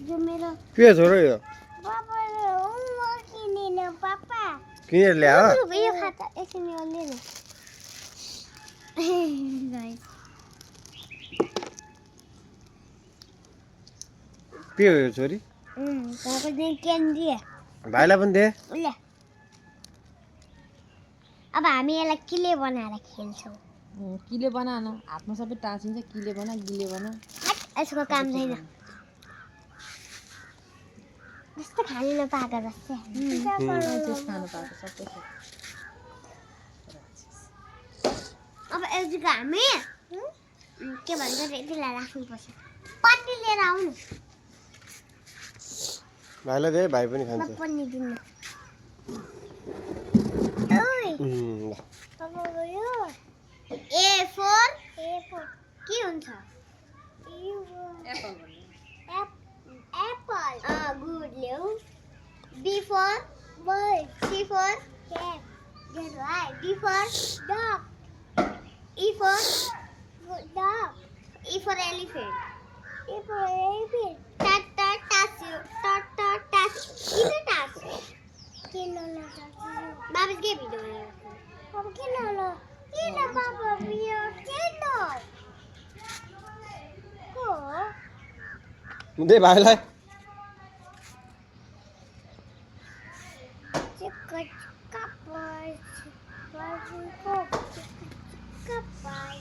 जो मेरो के छोरो यो पापाले होमवर्क किनेन पापा किनेर ल्यायो यो खाता एकछिन यो लिनु गाइस के हो यो छोरी पापा दिन क्यान्डी भाइलाई पनि दे ले अब हामी यसलाई किले बनाएर खेल्छौँ किले बना न हातमा सबै टाँसिन्छ किले बना गिले बना यसको काम छैन जस्तो खानु नपाएको जस्तै त्यस खानु पाएको सबै छ। अब एउटा हामी के भन्छ यतिलाई राख्नुपर्छ पन्नी लिएर आउनु भाइलाई दे भाइ पनि म खान्छ पन्नी दिनु ओइ ल अब यो A4 के हुन्छ एप्पल गुड ल्याउ B for boy C for cat get right D for dog E for dog E for elephant tat tat tasu kilo Baba's gave me the Papa kilo Papa video kilo they भाइलाई Kapal